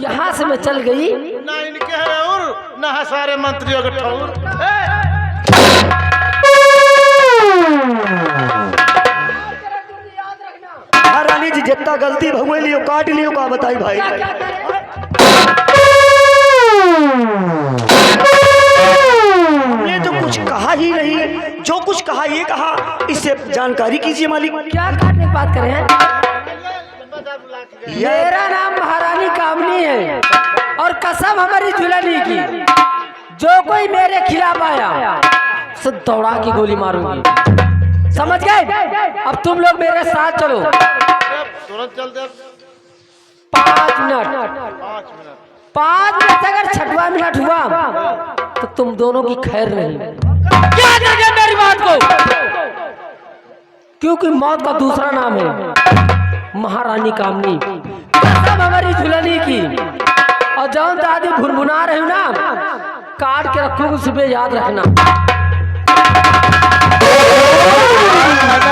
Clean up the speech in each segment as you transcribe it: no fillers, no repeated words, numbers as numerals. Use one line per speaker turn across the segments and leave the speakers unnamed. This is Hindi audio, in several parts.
यहाँ से मैं चल गई
ना इनके है और ना है सारे मंत्रियों के ठौर।
महारानी जी जितना गलती भगवे लियो काट लियो का बताई भाई। हमने तो कुछ कहा ही नहीं, जो कुछ कहा ये कहा, इससे जानकारी कीजिए मालिक।
क्या काटने की बात कर रहे हैं? मेरा नाम महारानी कामनी है और कसम हमारी दुल्हनी की, जो कोई मेरे खिलाफ आया तो दौड़ा की गोली मारूंगी, समझ गए? अब तुम लोग मेरे साथ चलो।
तुरंत चल दे।
5 मिनट 5 मिनट से अगर 6वां मिनट हुआ तो तुम दोनों की खैर नहीं। क्या करके मेरी बात को, क्योंकि मौत का दूसरा नाम है महारानी कामनी, कसम हमारी दुल्हनी की। और जौन दादी भुनभुना रही ना, काट के रखूंगी, सुबह याद रखना।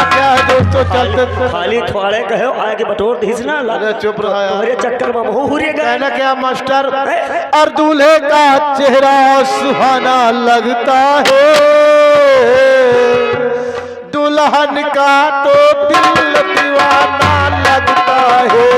क्या है दोस्तों, चलते
खाली थोड़े कहो आगे बटोर दीस ना।
अरे चुप रहा यार।
तुम्हारे चक्कर में बहु हुए गए
कहना क्या मास्टर, और दूल्हे का चेहरा सुहाना लगता है, दुल्हन का तो दिल दीवाना लगता है।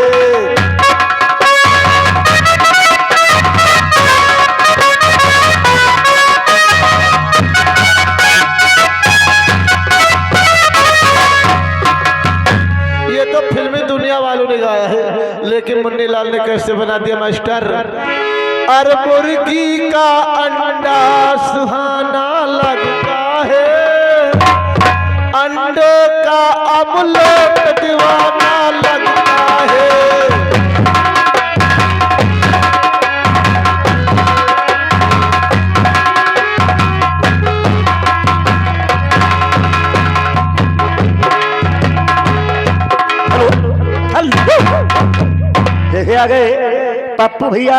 ये तो फिल्मी दुनिया वालों ने गाया है, लेकिन मुन्नी लाल ने कैसे बना दिया मास्टर। और मुर्गी का अंडा सुहाना लगता है, अंडे का अमलेट दीवाना लगता है।
देखे आ गए पप्पू भैया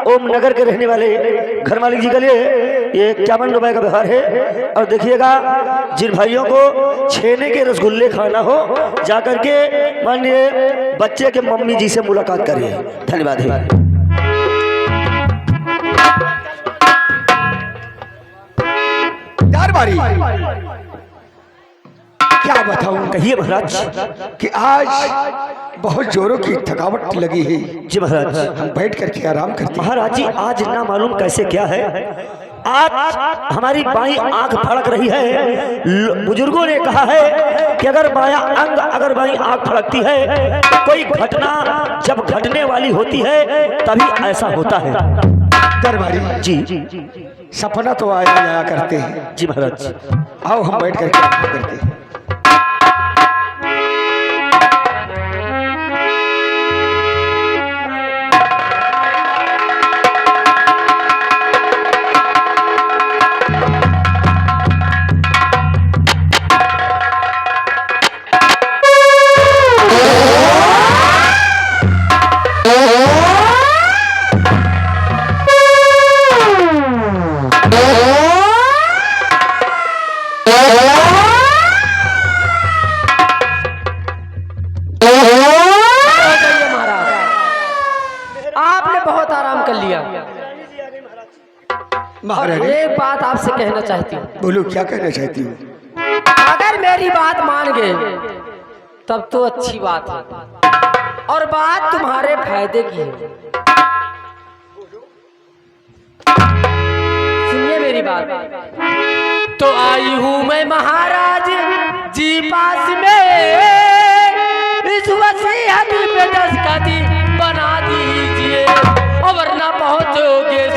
ओम नगर के रहने वाले घर मालिक जी के लिए ये 51 रुपए का व्यवहार है। और देखिएगा जिन भाइयों को छेने के रसगुल्ले खाना हो जाकर के माननीय बच्चे के मम्मी जी से मुलाकात करिए। धन्यवाद है।
क्या बताऊं,
कहिए महाराज।
कि आज बहुत जोरों की थकावट लगी है।
जी महाराज।
हम बैठ करके आराम करते हैं।
महाराज जी आज ना मालूम कैसे क्या है, आज हमारी बाई आंख फड़क रही है। बुजुर्गों ने कहा है कि अगर बाया अंग अगर बाई आंख फड़कती है तो कोई घटना जब घटने वाली होती है तभी ऐसा होता है।
दरबारी
जी
सपना तो आया जाया करते हैं।
जी महाराज।
आओ हम बैठ करके आराम करते हैं।
एक बात आपसे कहना चाहती हूँ।
बोलो, क्या कहना चाहती हूँ?
अगर मेरी बात मान गए तब तो अच्छी बात है, और बात तुम्हारे फायदे की है। सुनिए मेरी बात। तो आई हूँ मैं महाराज जी पास में, इस वसीयत पे दस्तखत बना दीजिए, और वरना पहुंचोगे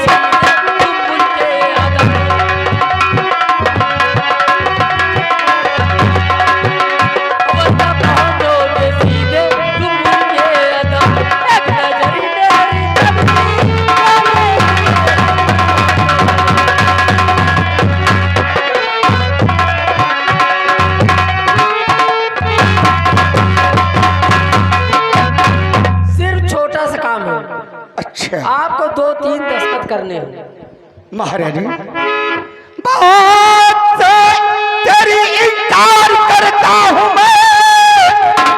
आपको 2-3 दस्तखत करने हैं।
महारानी बात से तेरी इनकार करता हूँ मैं,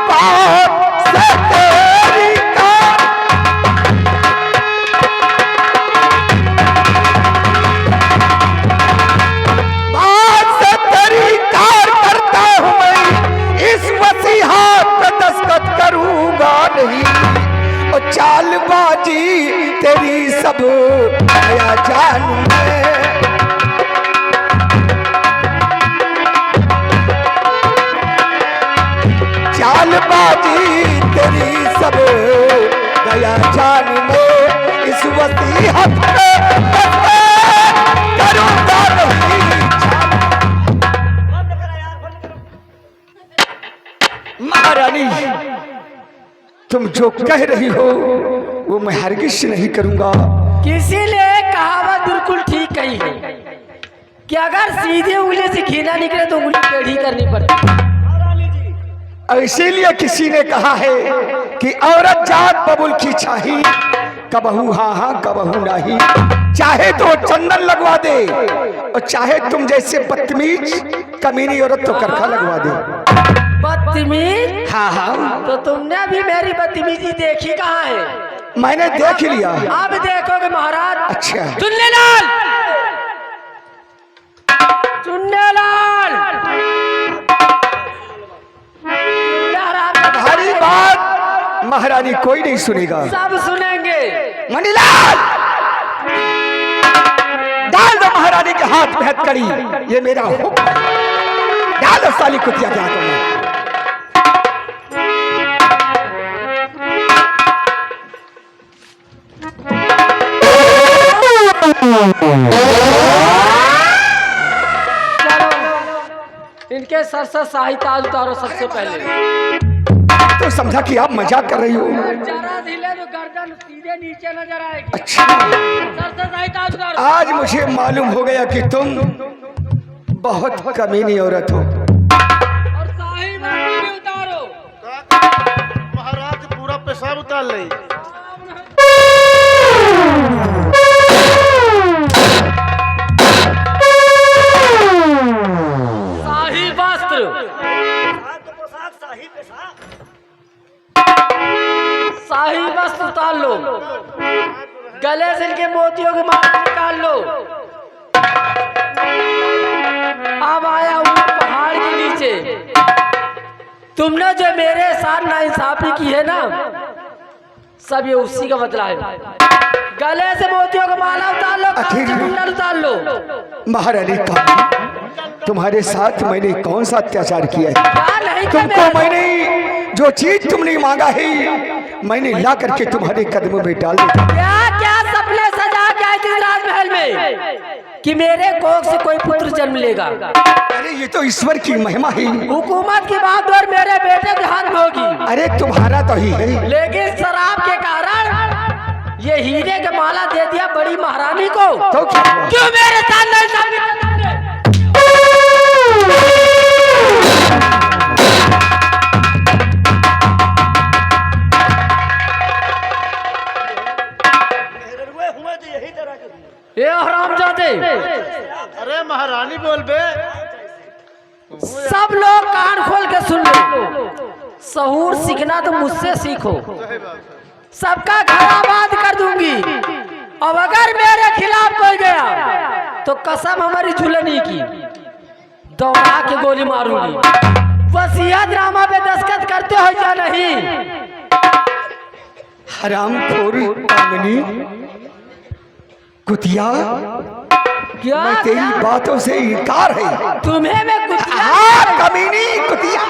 बात से तेरी बाजी तेरी सब आया जान में, चालबाजी तेरी सब गया जान में, इस वसीयत पे करूंगा नहीं। महारानी तुम जो कह रही हो वो मैं हरगिज नहीं करूंगा।
किसी ने एक कहावत बिल्कुल ठीक कही है कि अगर सीधे उंगली से घीना निकले तो उंगली टेढ़ी करनी पड़ती।
इसीलिए किसी ने कहा है कि औरत जात बबुल की चाही, कबहू हाँ हाँ कबहू नहीं, चाहे तो चंदन लगवा दे और चाहे तुम जैसे बदतमीज कमीनी औरत तो करखा लगवा दे।
बदतमीज?
हाँ हाँ
तो तुमने अभी मेरी बदतमीजी देखी कहाँ है?
मैंने देख लिया।
अब देखोगे महाराज।
अच्छा
चुन्नीलाल, चुन्नीलाल,
तुम्हारी बात महारानी कोई नहीं सुनेगा।
सब सुनेंगे।
मणिलाल डाल दो महारानी के हाथ में हथकड़ी, ये मेरा हुक्म है। डाल दो साली कुतिया के हाथों में।
चलो इनके सर से शाही ताज उतारो सबसे पहले।
तो समझा कि आप मजाक कर रही हो।
जरा ढीले तो गर्दन सीधे नीचे नजर आएगी।
अच्छा
सर से शाही ताज उतारो।
आज मुझे मालूम हो गया कि तुम बहुत कमीनी औरत हो।
और शाही बाती भी उतारो।
महाराज पूरा पेशाब उतार ले।
शाही वस्त्र, शाही वस्त्र उतार लो। गले से इनके मोतियों की माला निकाल लो। अब आया हूँ पहाड़ के नीचे। तुमने जो मेरे साथ नाइंसाफी की है ना, सब ये उसी का बदला है। गले से मोतियों का माला उतार लो, कान से कुंडल उतार लो।
महारानी का तुम्हारे साथ मैंने कौन सा अत्याचार किया है?
क्या नहीं किया
तुमको
मेरे
मैंने जो चीज तुमने मांगा है मैंने ला करके तुम्हारे कदमों में डाल दिया।
क्या क्या सपने सजा के आई थी राजमहल में कि मेरे कोख से कोई पुत्र जन्म लेगा?
अरे ये तो ईश्वर की महिमा है।
हुकूमत की बात और मेरे बेटे के हाथ में होगी।
अरे तुम्हारा तो ही है।
लेकिन शराब के कारण ये हीरे के माला दे दिया बड़ी महारानी को।
तो क्या हुआ?
क्यों मेरे साथ नहीं साबित? ये हरामजादे,
अरे महारानी बोल बे।
सब लोग कान खोल के सुन लो। सहूर सीखना तो मुझसे सीखो। सबका घर आबाद कर दूंगी। अब अगर मेरे खिलाफ कोई गया तो कसम हमारी झुलनी की, दौड़ा के गोली मारूंगी। वसीयतनामा पे दस्तखत करते हो या नहीं?
हरामखोर कामिनी कुतिया,
क्या
मैं तेरी
क्या?
बातों से इनकार है।
तुम्हें मैं कुछ
हाँ कमीनी कुतिया।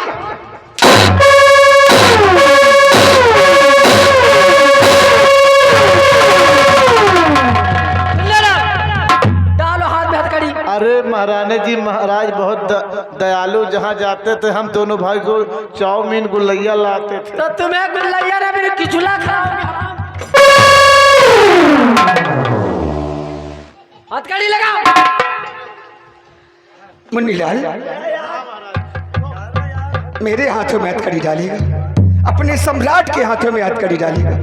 डालो हाथ में हथकड़ी।
अरे महारानी जी, महाराज बहुत दयालु, जहाँ जाते थे हम दोनों भाई को चाउमीन गुलैया लाते थे।
तो तुम्हें गुल्लैया ने मेरे किचुला खराब। हथकड़ी लगाओ।
मुन्नीलाल मेरे हाथों में हथकड़ी डालेगा, अपने सम्राट के हाथों में हथकड़ी डालेगा।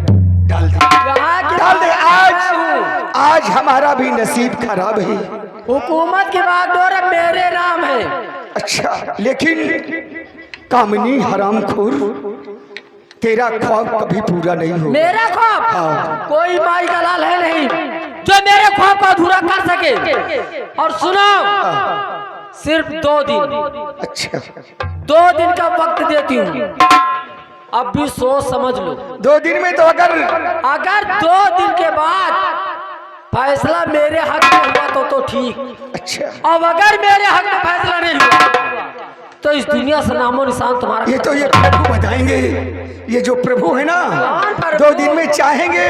डाल दे,
यहाँ की
डाल दे।
बात
आज हमारा भी नसीब खराब है।
हुकूमत की बागडोर अब मेरे नाम है।
अच्छा लेकिन कामिनी हरामखोर, तेरा ख्वाब कभी पूरा नहीं होगा।
मेरा ख्वाब?
हाँ।
कोई माई का लाल है नहीं जो मेरे ख्वाब को अधूरा कर सके। और सुनो, सिर्फ 2 दिन,
अच्छा
2 दिन का वक्त देती हूँ। अब भी सोच समझ लो,
2 दिन में तो अगर
अगर 2 दिन के बाद फैसला मेरे हक में हुआ तो ठीक।
अच्छा,
अब अगर मेरे हक में फैसला नहीं हुआ तो इस दुनिया से नामो निशान तुम्हारा।
ये तो ये प्रभु बताएंगे। ये जो प्रभु है ना, 2 दिन में चाहेंगे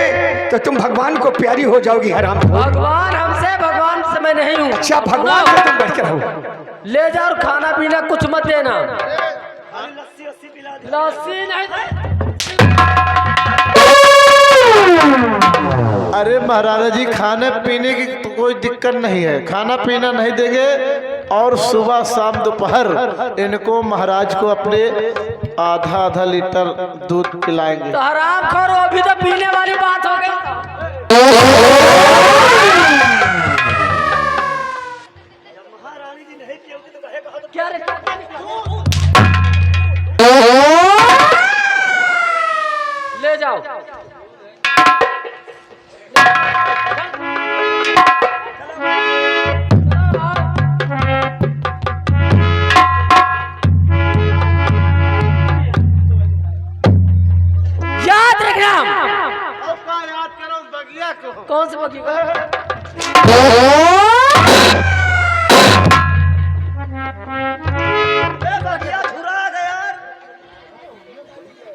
तो तुम भगवान को प्यारी हो जाओगी हराम।
भगवान हमसे, भगवान से मैं नहीं हूँ।
अच्छा, भगवान से तुम बढ़ के रहो।
ले जाओ और खाना पीना कुछ मत देना। लस्सी नहीं
अरे महाराजा जी, खाने पीने की तो कोई दिक्कत नहीं है, खाना पीना नहीं देंगे और सुबह शाम दोपहर इनको महाराज को अपने आधा लीटर दूध पिलाएंगे।
तो हराम खोरो, अभी तो पीने वाली बात हो गई। क्या रे? ले जाओ। याद रखना।
याद करो उस बगिया को।
कौन से बगिया?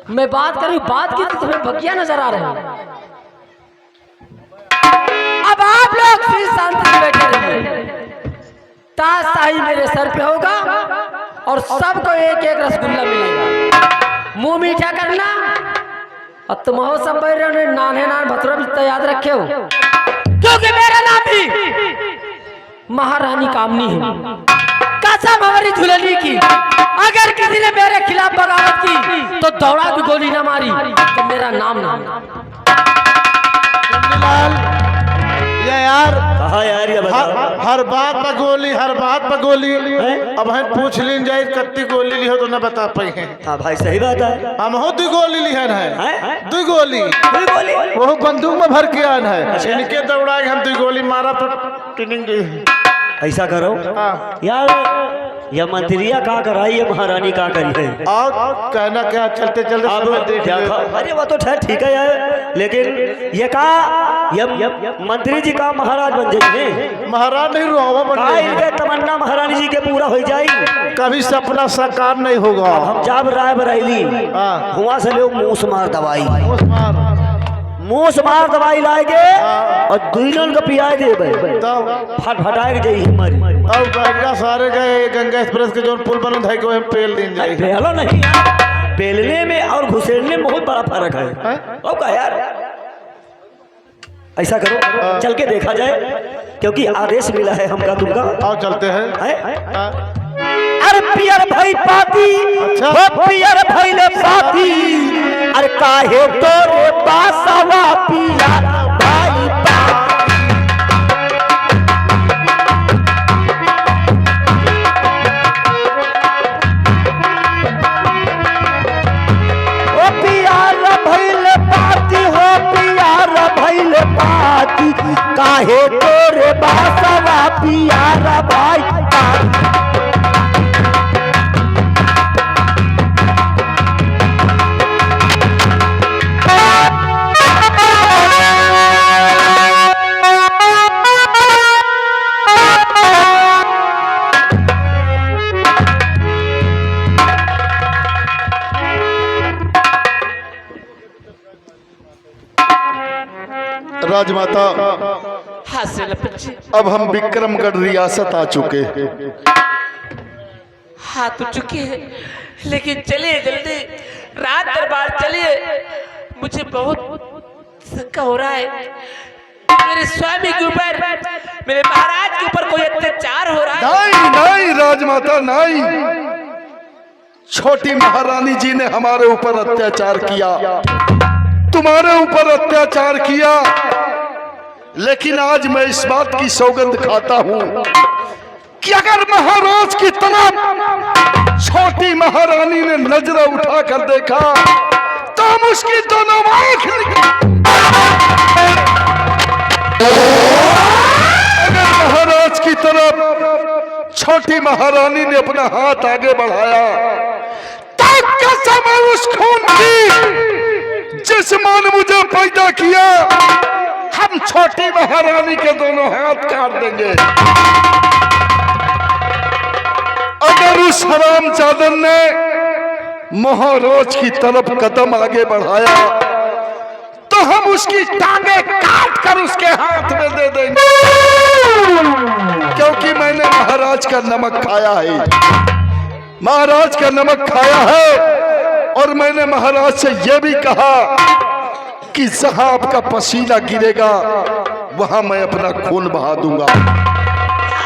मैं बात करूं, बात की तो तुम्हें बगिया नजर आ रहे हैं। अब आप लोग फिर शांति से बैठे रहिए। ताशाही मेरे सर पे होगा और सबको एक एक रसगुल्ला मिलेगा। मुंह मीठा करना। और तुम हो सब बैठ रहे हो, नाने नान भतुरा भी तो याद रखे हो, क्योंकि मेरा नाम भी महारानी कामनी है। कसम हमारी झुलनी की, अगर किसी ने मेरे खिलाफ बगावत की तो दौड़ा भी गोली ना मारी तो मेरा नाम ना।
ये यार
कहा यार, ये
हर बात पर गोली, हर बात पर गोली। अब हम पूछ लीन जाए कत्ती गोली ली हो तो न बता पाई है।
हाँ भाई, सही बात है।
हम हो 2 गोली लिहन है, 2 गोली वो बंदूक में भर के आन है। इनके दौड़ा के हम 2 गोली मारा तो ट्रेनिंग।
ऐसा करो यार, यह मंत्रिया का कराई, ये महारानी का करी है।
और कहना क्या, चलते चलते
अब
समय देख
क्या
ले।
अरे वो तो ठीक है यार, लेकिन ये का मंत्री जी का महाराज बन जाइए।
महाराज नहीं रुआ बन
इनके तमन्ना महारानी जी के पूरा हो जाए,
कभी सपना साकार नहीं होगा।
हम जब राय बरेली हुआ से लोग मुंह से मार दवाई, मुंह से मार दवाई लाएंगे और दुल्हन को पियाए देवे, फटफटाए जाइए हमारी।
अब गंगा सारे गए, गंगा एक्सप्रेस के जो पुल बनल है को पेल दिन जाए।
पेलो नहीं, पेलने में और घुसेड़ने में बहुत बड़ा फर्क है। अब का यार, ऐसा करो चल के देखा जाए, क्योंकि आदेश मिला है हमका तुमका।
आओ चलते हैं।
अरे पियर भाई पाती,
अच्छा।
पियर भाई ले पाती, अरे काहे तोरे बासवा पिया भाई पाती। ओ पियार भइल पाती, हो पियार भइल पाती, काहे तोरे बासवा पियार भाई पाती।
राजमाता,
हासिल
अब हम विक्रमगढ़ रियासत आ चुके हैं।
हाँ तो चुके हैं, लेकिन चलिए जल्दी, रात दरबार चलिए। मुझे बहुत शंका हो रहा है, मेरे स्वामी के ऊपर, मेरे महाराज के ऊपर कोई अत्याचार हो रहा है।
नहीं नहीं राजमाता नहीं, छोटी महारानी जी ने हमारे ऊपर अत्याचार किया, तुम्हारे ऊपर अत्याचार किया, लेकिन आज मैं इस बात की सौगंध खाता हूं कि अगर महाराज की तरफ छोटी महारानी ने नजर उठाकर देखा तो हम उसकी दोनों आंख अगर महाराज की तरफ छोटी महारानी ने अपना हाथ आगे बढ़ाया तो कसम है उस खून की जिस मां ने मुझे पैदा किया, हम छोटी महारानी के दोनों हाथ काट देंगे। अगर उस हरामजादन ने महाराज की तरफ कदम आगे बढ़ाया तो हम उसकी टांगे काट कर उसके हाथ में दे देंगे, क्योंकि मैंने महाराज का नमक खाया है, महाराज का नमक खाया है। और मैंने महाराज से यह भी कहा कि जहां आपका पसीना गिरेगा वहां मैं अपना खून बहा दूंगा।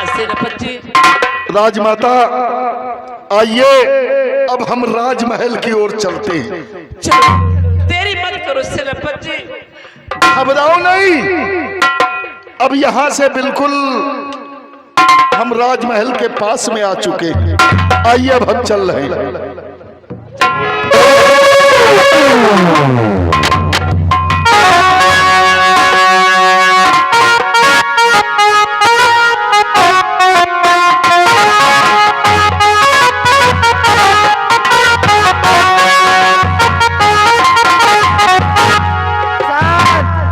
सेनापति जी,
राजमाता आइए, अब हम राजमहल की ओर चलते हैं।
चलो देरी मत करो सेनापति जी।
घबराओ नहीं, अब यहां से बिल्कुल हम राजमहल के पास में आ चुके हैं। आइए अब हम चल रहे हैं।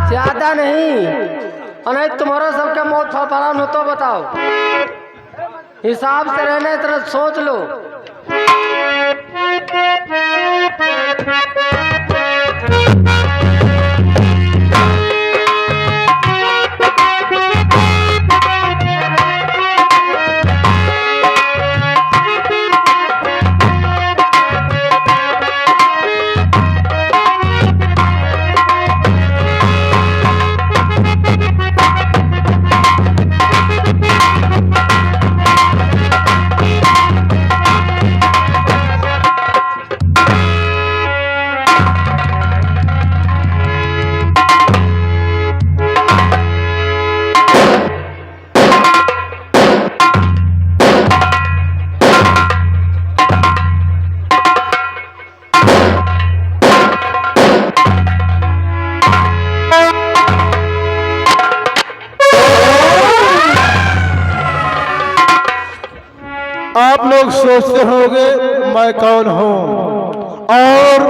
ज्यादा नहीं, अरे तुम्हारा सबका मौत फड़फड़ान हो तो बताओ, हिसाब से रहना, तरह सोच लो।
आप लोग सोचते होंगे मैं कौन हूँ और